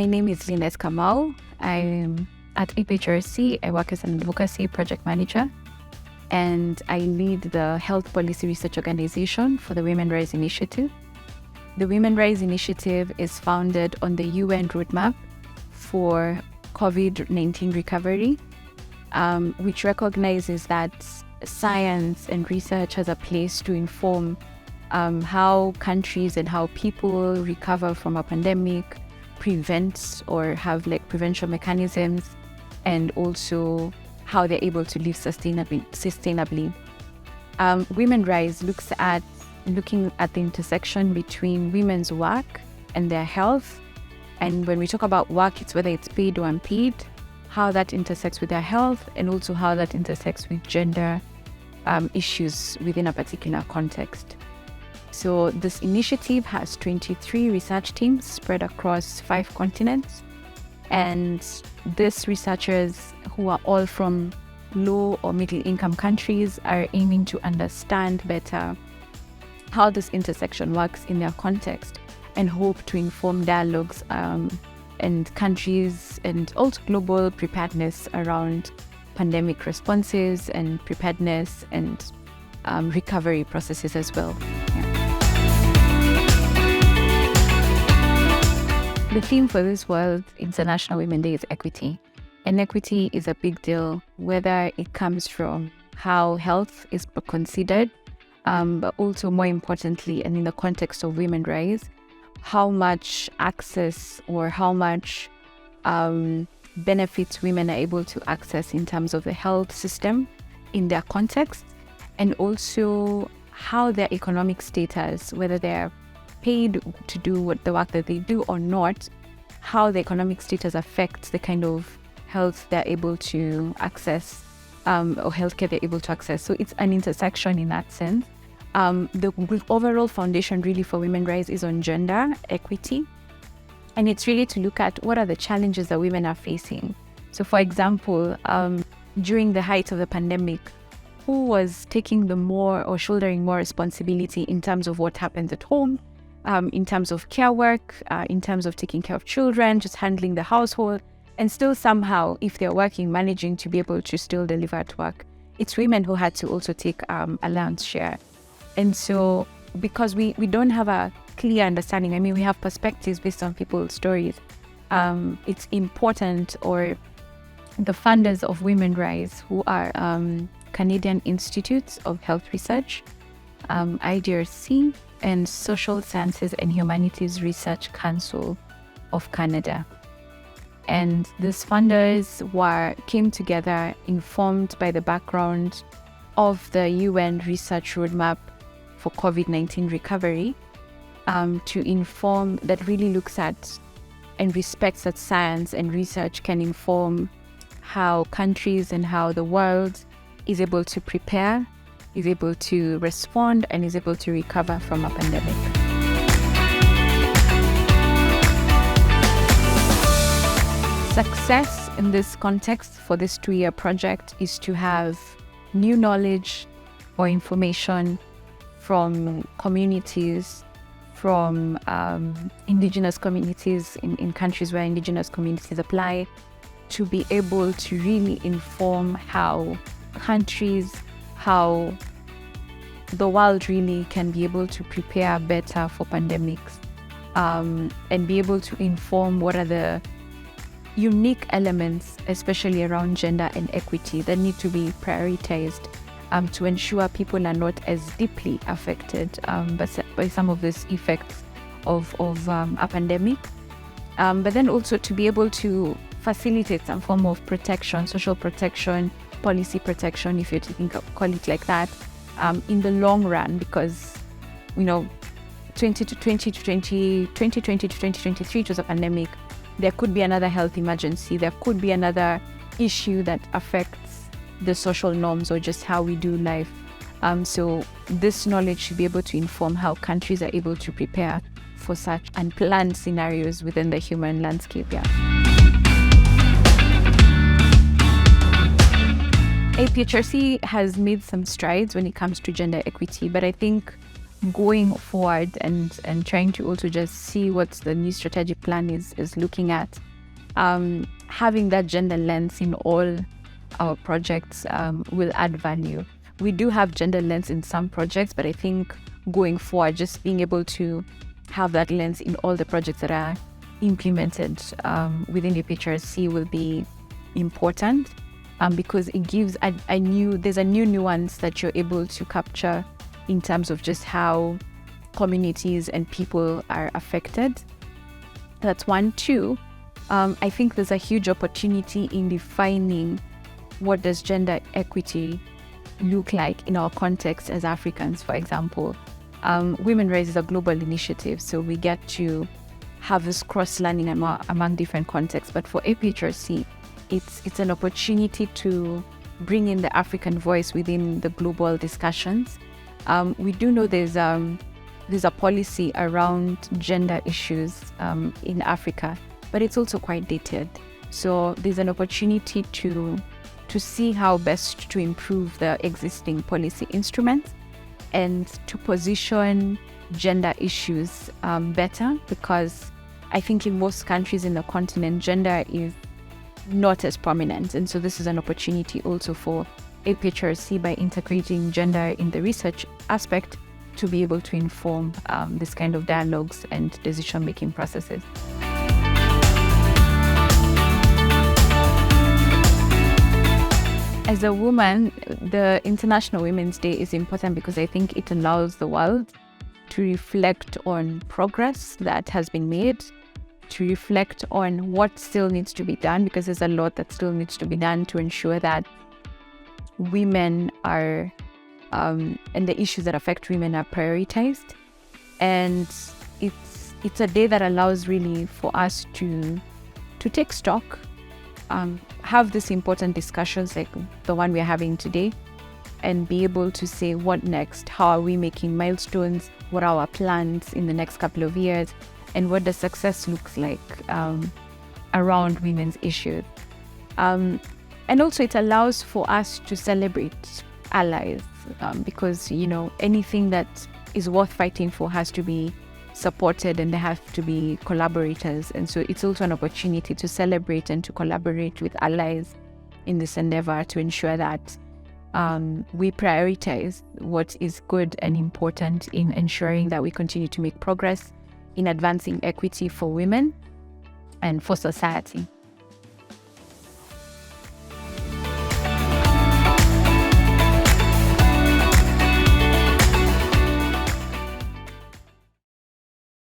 My name is Linus Kamau. I'm at APHRC. I work as an advocacy project manager, and I lead the Health Policy Research Organization for the Women Rise Initiative. The Women Rise Initiative is founded on the UN Roadmap for COVID-19 recovery, which recognizes that science and research has a place to inform how countries and how people recover from a pandemic, prevent or have prevention mechanisms, and also how they're able to live sustainably. Women Rise looking at the intersection between women's work and their health. And when we talk about work, it's whether it's paid or unpaid, how that intersects with their health, and also how that intersects with gender issues within a particular context. So this initiative has 23 research teams spread across 5 continents. And these researchers, who are all from low or middle income countries, are aiming to understand better how this intersection works in their context, and hope to inform dialogues and countries and also global preparedness around pandemic responses and preparedness and recovery processes as well. The theme for this World International Women's Day is equity. And equity is a big deal, whether it comes from how health is considered, but also more importantly, and in the context of Women Rise, how much access or how much benefits women are able to access in terms of the health system in their context, and also how their economic status, whether they're paid to do the work that they do or not, how the economic status affects the kind of health they're able to access or healthcare they're able to access. So it's an intersection in that sense. The overall foundation really for Women Rise is on gender equity. And it's really to look at what are the challenges that women are facing. So for example, during the height of the pandemic, who was taking the more or shouldering more responsibility in terms of what happens at home, in terms of care work, in terms of taking care of children, just handling the household, and still somehow, if they're working, managing to be able to still deliver at work. It's women who had to also take a lion's share. And so because we don't have a clear understanding, I mean, we have perspectives based on people's stories, it's important, or the funders of Women Rise, who are Canadian Institutes of Health Research, IDRC, and Social Sciences and Humanities Research Council of Canada. And these funders came together informed by the background of the UN Research Roadmap for COVID-19 recovery, to inform that really looks at and respects that science and research can inform how countries and how the world is able to prepare, is able to respond, and is able to recover from a pandemic. Success in this context for this 2-year project is to have new knowledge or information from communities, from indigenous communities in countries where indigenous communities apply, to be able to really inform how countries, how the world really can be able to prepare better for pandemics, and be able to inform what are the unique elements, especially around gender and equity, that need to be prioritized to ensure people are not as deeply affected by some of these effects of a pandemic. But then also to be able to facilitate some form of protection, social protection, policy protection, if you call it like that, in the long run, because 2020 to 2023, it was a pandemic. There could be another health emergency. There could be another issue that affects the social norms or just how we do life. So this knowledge should be able to inform how countries are able to prepare for such unplanned scenarios within the human landscape. APHRC has made some strides when it comes to gender equity, but I think going forward and trying to also just see what the new strategic plan is looking at, having that gender lens in all our projects will add value. We do have gender lens in some projects, but I think going forward, just being able to have that lens in all the projects that are implemented within the PHRC will be important, because it gives there's a new nuance that you're able to capture in terms of just how communities and people are affected. That's one. Two, I think there's a huge opportunity in defining what does gender equity look like in our context as Africans, for example. Women Rise is a global initiative, so we get to have this cross-learning among different contexts. But for APHRC, it's an opportunity to bring in the African voice within the global discussions. We do know there's a policy around gender issues in Africa, but it's also quite dated. So there's an opportunity to see how best to improve the existing policy instruments and to position gender issues better, because I think in most countries in the continent, gender is not as prominent. And so this is an opportunity also for APHRC, by integrating gender in the research aspect, to be able to inform this kind of dialogues and decision-making processes. As a woman, the International Women's Day is important because I think it allows the world to reflect on progress that has been made, to reflect on what still needs to be done, because there's a lot that still needs to be done to ensure that women are, and the issues that affect women are prioritized. And it's a day that allows really for us to take stock, have these important discussions like the one we're having today, and be able to say what next, how are we making milestones, what are our plans in the next couple of years, and what the success looks like around women's issues. And also it allows for us to celebrate allies, because, anything that is worth fighting for has to be supported and there have to be collaborators. And so it's also an opportunity to celebrate and to collaborate with allies in this endeavor to ensure that we prioritize what is good and important in ensuring that we continue to make progress in advancing equity for women and for society.